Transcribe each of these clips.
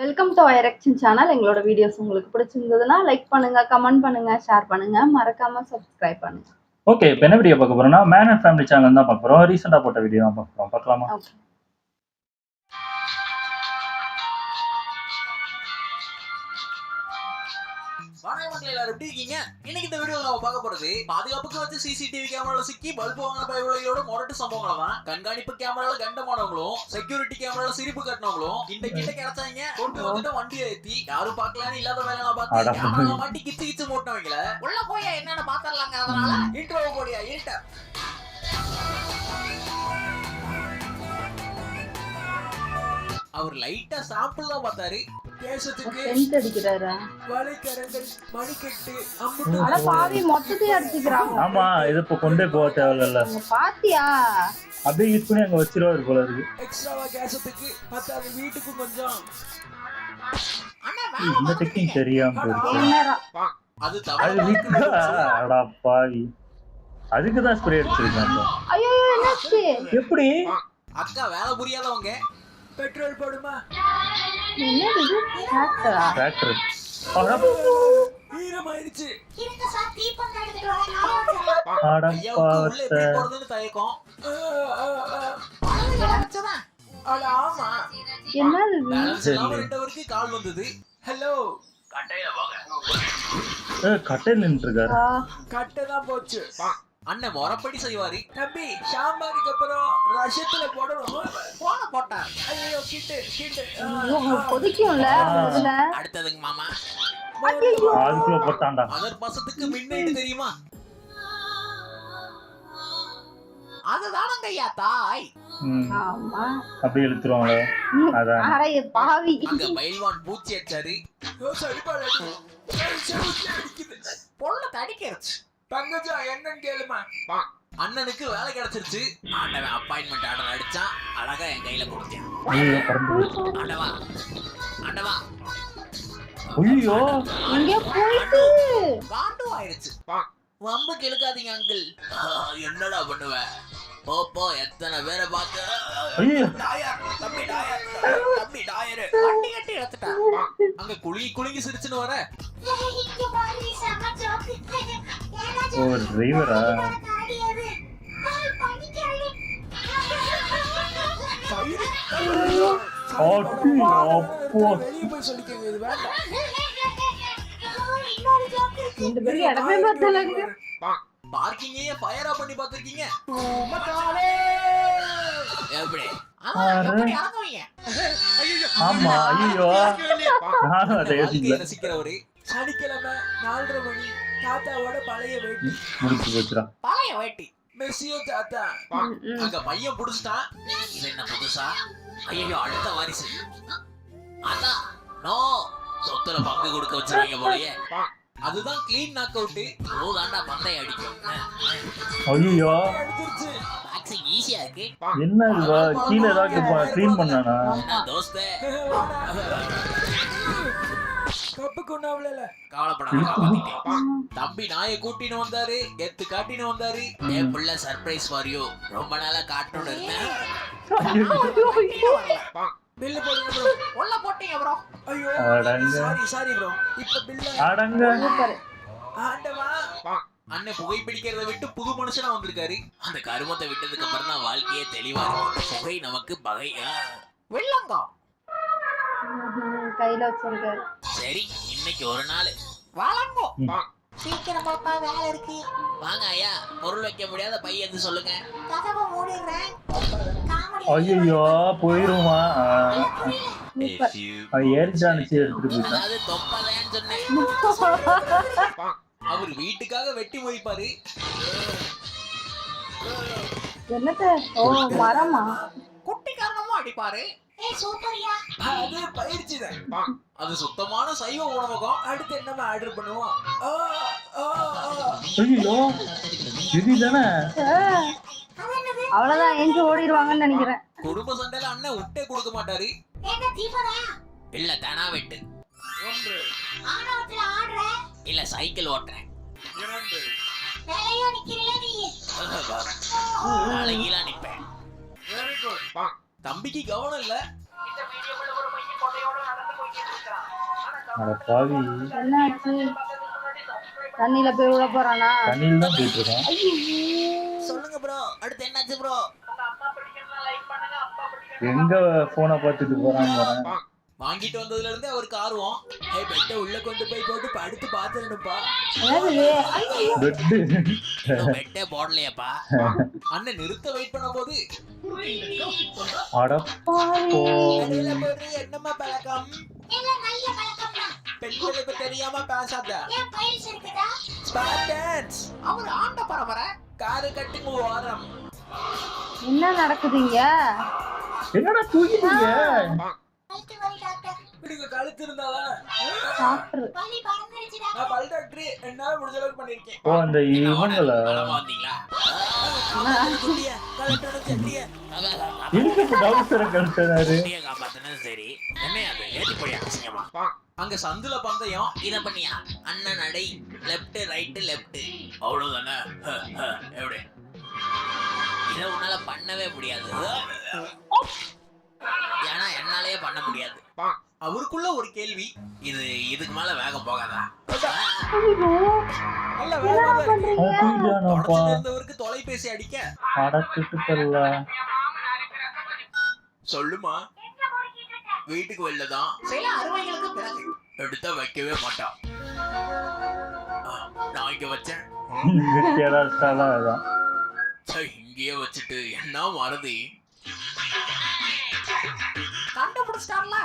Welcome to ஐரெக்ஷன் channel. எங்களோட videos உங்களுக்கு பிடிச்சிருந்ததுன்னா லைக் பண்ணுங்க, கமெண்ட் பண்ணுங்க, ஷேர் பண்ணுங்க, மறக்காம சப்ஸ்கிரைப் பண்ணுங்க. ஓகே, இப்போ என்ன வீடியோ பார்க்க போறோம்னா மேன் அண்ட் ஃபேமிலி சேனல் தான் பார்க்க போறோம். ரீசெண்டா போட்ட வீடியோ தான் பார்க்க போறோம். பார்க்கலாமா? ஓகே. வணக்கம் எல்லாரும், எப்படி இருக்கீங்க? இன்னைக்கு இந்த வீடியோல நம்ம பார்க்க போறது பாதுகாப்புக்கு வச்சு சிசிடிவி கேமரால சிக்கி பல்பு வாங்கின பயவலையோட முரட்டு சம்பவங்கள தான். கண்காணிப்பு கேமரால கண்டமானவங்களும் செக்யூரிட்டி கேமரால சிரிப்பு கட்டினவங்களும் கிட்ட கிடைச்சாங்க. கொண்டு வந்துட்டு வண்டியை ஏத்தி யாரும் பார்க்கலான்னு இல்லாத வேலை பார்த்து கேமரால மாட்டி கிச்சு கிச்சு போட்டவங்கள உள்ள போய் என்னன்னு பாத்திரலாங்க. அதனால இன்ட்ரோ போடியா இருட்ட. அவர் லைட்டா சாம்பிள் தான் பார்த்தாரு. பேசத்துக்கு டென்ட் அடிக்கிறாரா? வலைக்கரங்கள் மணிக்கட்டு அட பாவி, மொத்தத்தையும் அடிச்சுக்கிறாங்க. ஆமா, இது இப்போ கொண்டே போக தேவையில்ல. நீங்க பாத்தியா? அப்படியே யூஸ் பண்ணி அங்க வச்சிருவாரு போல இருக்கு. எக்ஸ்ட்ராவா கேசத்துக்கு பத்தாது வீட்டுக்கு கொஞ்சம். இந்த டெக்னிக் தெரியாம போயிருக்கு. என்னடா அது அது வீக்கா அடா பாவி. அதுக்கு தான் ஸ்ப்ரே அடிச்சிருக்காங்க. ஐயோ, என்னாச்சு? எப்படி? அக்கா வேலை புரியாதவங்க பெட்ரோல் போடுமா என்னது இது? டிராக்டரா? டிராக்டர். ஈரமாயிருச்சு. அட ஐயாவுக்கு உள்ள எப்படி பாவத்தை. போறதுன்னு தயக்கம். அட ஆமா, என்னது இது? பேலன்ஸ் இல்லாம 2 ஹவருக்கு கால் வந்தது. ஹலோ, கட்டையில போங்க. கட்டையில் நின்று இருக்காரு. கட்டை தான் போச்சு. அண்ணன் முறப்படி செய்வாரு. தம்பி, சாம்பாருக்கு அப்புறம் ரசத்துல போடணும். போன போட்டார். ஐயோ, கிட்டு கொதிக்கும்ல முதல்ல. அடுத்ததுங்க மாமா. அதுக்குள்ள போட்டான்டா. அதர் பாசத்துக்கு மின்னேடு தெரியுமா? அதுதானங்க ஐயா தாய். ஆமா, அப்படியே இழுத்துருவாங்க. அதான். அட பாவி. அங்க பைல்வான் பூச்சி அடிச்சாரு. பொண்ணு தடிக்கிறச்சு. பங்கஜா என்னன்னு கேளுமா. அண்ணனுக்கு வேலை கிடைச்சிருச்சு. ஆண்டவன் அப்பாயின்மெண்ட் ஆர்டர் அடிச்சான். அழகா என் கையில கொடுத்தேன். ஐயோ, பறந்து போச்சு. ஆண்டவா ஆண்டவா, ஐயோ, இங்க போயிட்டு காண்டு ஆயிடுச்சு. வம்பு கெழுக்காதீங்க அங்கிள். என்னடா பண்ணுவ? போ எத்தனை பேரை பார்க்க. ஐயோ, தம்பி டாயரு வண்டி கட்டி எடுத்துட்டா. அங்க குலுங்கி சிரிச்சுன்னு வர. ஓ டிரைவரா? ஆட்டி அப்போ. ரெண்டு பேரும் இடமே பார்த்தல. பார்க்கிங்கே ஃபயரா பண்ணி பாத்துக்கிங்க. எப்படி இறங்குவீங்க? ஆமா, ஐயோ, நானும் அதை யோசிக்கல. ரசிக்கிறவரு சனிக்கிழமை 4:30 மணி தாத்தாவோட பழைய வேட்டி. முடிச்சு போச்சுடா. பழைய வேட்டி மெஸ்ஸியோ தாத்தா. அங்க பையன் புடிச்சிட்டான். இது என்ன புதுசா? ஐயோ, அடுத்த வாரிசு. அதான் நோ சொத்துல பங்கு கொடுக்க வச்சிருக்கீங்க போலயே. அதுதான் கிளீன் நாக் அவுட். தாண்டா பந்தை அடிக்கும். ஐயோ, பாக்ஸிங் ஈஸியா இருக்கு. என்ன இதுவா? கீழே ஏதாவது க்ளீன் பண்ணானா? தோஸ்தே கவலைப்படாத. தம்பி நாயை கூட்டின்னு வந்தாரு. எத்து காட்டின்னு வந்தாரு. என் புள்ள சர்ப்ரைஸ் ஃபார் யூ. ரொம்ப நாளா காட்டணும்னு இருந்தேன். பில்லு போடுங்க ப்ரோ. உள்ள போட்டீங்க ப்ரோ. ஐயோ, சாரி ப்ரோ. இப்ப பில்ல அடங்க. ஆண்டவா. அண்ணன் புகைப்பிடிக்கிறத விட்டு புது மனுஷனா வந்திருக்காரு. அந்த கருமத்தை விட்டதுக்கு அப்புறம் தான் வாழ்க்கையே தெளிவா இருக்கு. புகை நமக்கு பகை. வெள்ளங்கா கையில வச்சிருக்காரு. சரி, இன்னைக்கு ஒரு நாள் வழங்கோ. சீக்கிரம் பாப்பா, வேலை இருக்கு. வாங்க ஐயா, பொருள் வைக்க முடியாத பையன் சொல்லுங்க. கதவை மூடிடுறேன். ஐயோ, போயிருமா? ஏறிச்சானுச்சு, எடுத்துட்டு போயிட்டான். அதாவது தொப்பலைன்னு சொன்னேன். அவர் வீட்டுக்காக வெட்டி மொய்ப்பாரு. என்னது? ஓ, மரமா? குட்டி காரணமும் அடிப்பாரு. அது பயிற்சிதான். அது சுத்தமான சைவ உணவகம். அடுத்து என்ன ஆர்டர் பண்ணுவோம்? ஐயோ, இதுதானே? அவ்வளவுதான், எங்க ஓடிடுவாங்கன்னு நினைக்கிறேன். குடும்ப சண்டையில அண்ணன் விட்டே கொடுக்க மாட்டாரு. இல்ல தானா வெட்டு. இல்ல சைக்கிள் ஓட்டுறேன். அழகிலாம் நிப்பேன். தம்பிக்கு கவனம் இல்ல. அட பாவி, என்னாச்சு? தண்ணியில போய் விழ போறானா? தண்ணியில் தான் போயிட்டு இருக்கான். சொல்லுங்க ப்ரோ, அடுத்து என்னாச்சு ப்ரோ? எங்க போனை பார்த்துட்டு போறான்னு போறேன். வாங்கிட்டு வந்ததுல இருந்து அவருக்கு ஆர்வம். பெட்டை உள்ள கொண்டு போய் போட்டு படுத்து பாத்துறணும்ப்பா. என்னது? ஐயோ, பெட்டு பெட்டே போடலையாப்பா. அண்ணன் நிறுத்த வெயிட் பண்ண போது அடப்பாவி. இடையில போடுற என்னம்மா பழக்கம்? பெண்கள் இப்ப தெரியாம பேசாத. ஸ்பார்டன்ஸ் அவர் ஆண்ட பரம்பரை. காரு கட்டுங்க ஓரம். என்ன நடக்குதுங்க? என்னடா தூக்கிட்டீங்க? இப்படிங்க கழுத்து இருந்தாதான் டாக்டர் நான் பல் டாக்டர் என்னால முடிஞ்ச அளவுக்கு பண்ணிருக்கேன். ஓ, அந்த இவங்கள வந்தீங்களா? எதுக்கு இப்ப டவுசரை கழுத்துறாரு? சரி என்ன அது ஏத்தி போய் அசிங்கமா. அங்க சந்துல பந்தயம். இத பண்ணியா அண்ணன் நடை லெஃப்ட் ரைட் லெஃப்ட் அவ்வளவுதானே. எப்படி இத உன்னால பண்ணவே முடியாது. ஏன்னா என்னாலயே பண்ண முடியாது. அவருக்குள்ள ஒரு கேள்வி, இதுக்கு மேல வேகம் போகாதா? நல்ல வேகமா இருந்தவருக்கு தொலைபேசி அடிக்க அடக்கிட்டு சொல்லுமா. வீட்டுக்கு வெளிலதான் சில அறுவைகளுக்கு பிறகு எடுத்த வைக்கவே மாட்டான். நான் இங்க வச்சேன், இங்கேயே வச்சுட்டு என்ன மறதி கண்டுபிடிச்சிட்டார்ல.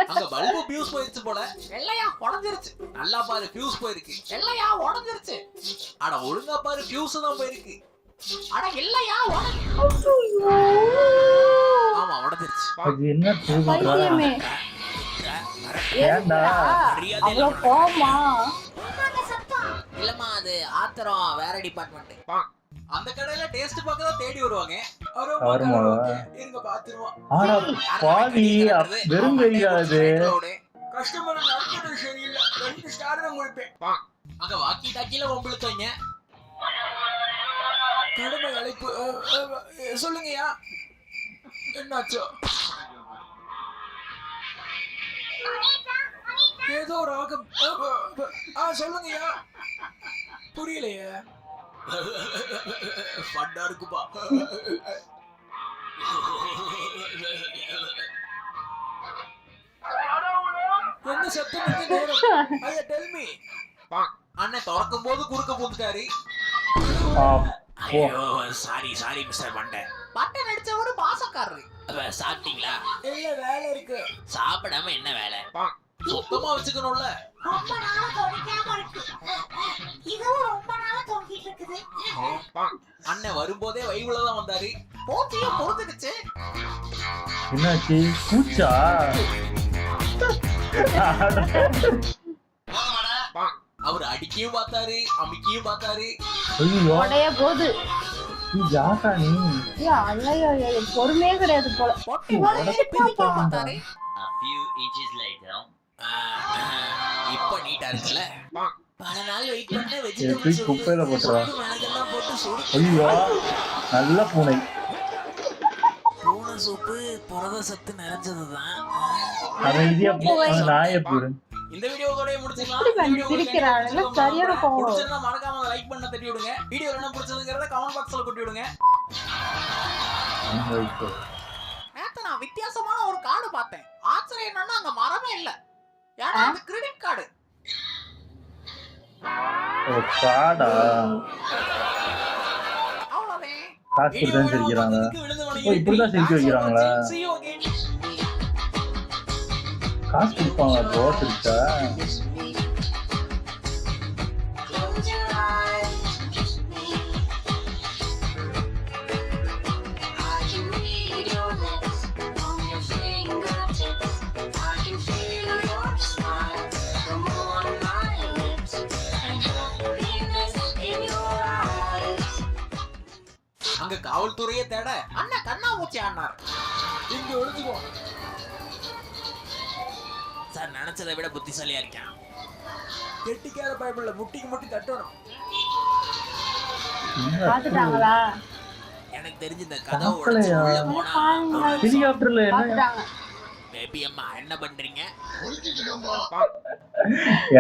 அங்க பல்பு ஃபியூஸ் போயிருச்சு போல. எல்லையா உடைஞ்சிருச்சு. நல்லா பாரு ஃபியூஸ் போயிருக்கு. எல்லையா உடைஞ்சிருச்சு. அட ஒழுங்கா பாரு ஃபியூஸ் தான் போயிருக்கு. அட இல்லையா ஆமா உடைஞ்சிருச்சு. அது என்ன பைத்தியமே. ஏன்டா? அவ்வளவு கோவமா? இல்லம்மா அது ஆத்திரம் வேற டிபார்ட்மெண்ட். அந்த கடையில டேஸ்ட் பார்க்க தேடி வருவாங்க. இருங்க பாத்துருவோம். ஆனா பாவி வெறும் கையாது. கஸ்டமர் நடக்கிறது சரியில்லை. 2 ஸ்டார் தான் கொடுப்பேன். அங்க வாக்கி டாக்கில உங்களுக்கு கடுமை அழைப்பு. சொல்லுங்கய்யா என்னாச்சோ? ஏதோ ராகம். சொல்லுங்கய்யா புரியலையே. பட்டா இருக்குப்பா. என்ன சத்தம்? ஐயா டெல் மீ. அண்ணன் திறக்கும் போது குறுக்க போந்துட்டாரு. ஐயோ சாரி மிஸ்டர் பண்டன். பட்டன் அடிச்சவரு பாசக்காரரு. சாப்பிட்டீங்களா? இல்ல வேலை இருக்கு. சாப்பிடாம என்ன வேலை? சுத்தமா வச்சுக்கணும்ல. ரொம்ப நாளா தொலைக்காம இருக்கு. இதுவும் ரொம்ப நாளா தொங்கிட்டு இருக்குது. அண்ணன் வரும்போதே வைவுல தான் வந்தாரு. போச்சியே பொறுத்துக்குச்சு. என்னாச்சு? பூச்சா? அவர் அடிக்கையும் பார்த்தாரு, அமிக்கையும் பார்த்தாரு. ஐயோ உடைய போது ஜாக்கா நீ. பொறுமையே கிடையாது போல. பார்த்தாரு. A few inches later. இப்ப நீட்டா இருக்குல்ல. பல நாள் வெயிட் பண்ண வெஜிடபிள்ஸ் குப்பையில போட்டுறா. மிளகெல்லாம் போட்டு சூடு. ஐயோ நல்ல பூனை. பூனை சூப்பு புரத சத்து நிறைஞ்சதுதான். அது இடியாப்பம் நாயை போடு. இந்த வீடியோவோட முடிச்சுக்கலாம். சரியான கோவம். பிடிச்சிருந்தா மறக்காம லைக் பண்ண தட்டி விடுங்க. வீடியோ என்ன பிடிச்சதுங்கறத கமெண்ட் பாக்ஸ்ல கொட்டி விடுங்க. நேத்து நான் வித்தியாசமான ஒரு கார்டு பார்த்தேன். ஆச்சரியம் என்னன்னா அங்க மரமே இல்ல. ஏன்னா அது கிரெடிட் கார்டு. ஓ காடா? அவ்வளவே. காசு கொடுத்து சிரிக்கிறாங்க. ஓ இப்படிதான் சிரிக்க வைக்கிறாங்களா? காசு கொடுப்பாங்க ப்ரோ சிரிச்சா? அங்க காவல்துறையே தேட அண்ணா கண்ணாமூச்சி ஆனார். இங்க ஒளிஞ்சுக்கோ சார். நினைச்சதை விட புத்திசாலியா இருக்கான். கெட்டிக்கார பைபிள்ல முட்டிக்கு முட்டி தட்டணும். பாத்துட்டாங்களா? எனக்கு தெரிஞ்சு இந்த கதவை பார்க்கலையா? உள்ள போனா ஹெலிகாப்டர்ல என்ன பாத்துட்டாங்க. பேபி அம்மா என்ன பண்றீங்க?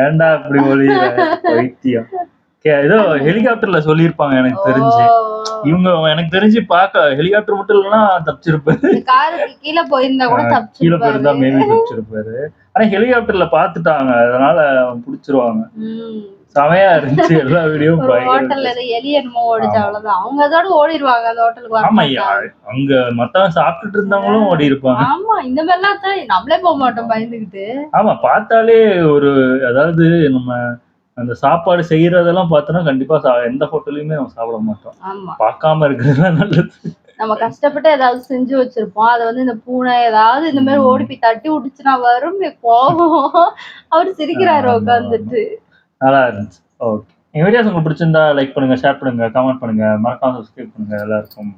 ஏன்டா இப்படி ஒளியுற வைத்தியம். ஏதோ ஹெலிகாப்டர்ல சொல்லியிருப்பாங்க எனக்கு தெரிஞ்சு. இவங்க எனக்கு தெரிஞ்சு பார்க்க ஹெலிகாப்டர் மட்டும் இல்லைன்னா தப்பிச்சிருப்பாரு. காருக்கு கீழே போயிருந்தா கூட கீழே தப்பிச்சிருப்பாரு. போயிருந்தா மேபி தப்பிச்சிருப்பாரு. ஆனா ஹெலிகாப்டர்ல பாத்துட்டாங்க, அதனால புடிச்சிருவாங்க. செமையா இருந்துச்சு எல்லா வீடியோவும். ஒரு ஹோட்டல்ல எலி என்னமோ ஓடிச்சு, அவ்வளவுதான். அவங்க அதோட ஓடிடுவாங்க அந்த ஹோட்டலுக்கு. ஆமா, அங்க மத்தவங்க சாப்பிட்டுட்டு இருந்தவங்களும் ஓடி இருப்பாங்க. ஆமா, இந்த மாதிரிலாம் தான் நம்மளே போக மாட்டோம் பயந்துகிட்டு. ஆமா, பார்த்தாலே ஒரு அதாவது நம்ம அந்த சாப்பாடு செய்யறதெல்லாம் பார்த்தோன்னா கண்டிப்பா எந்த ஹோட்டலையுமே நம்ம சாப்பிட மாட்டோம். ஆமா, பார்க்காம இருக்கிறது நல்லது. நம்ம கஷ்டப்பட்டு ஏதாவது செஞ்சு வச்சிருப்போம், அதை வந்து இந்த பூனை ஏதாவது இந்த மாதிரி ஓடி போய் தட்டி விட்டுச்சுன்னா வரும் கோபம். அவரு சிரிக்கிறாரு உட்காந்துட்டு. நல்லா இருந்துச்சு. ஓகே, என் வீடியோஸ் உங்களுக்கு பிடிச்சிருந்தா லைக் பண்ணுங்க, ஷேர் பண்ணுங்க, கமெண்ட் பண்ணுங்க, மறக்காம சப்ஸ்கிரைப் பண்ணுங்க. எல்லாருக்கும்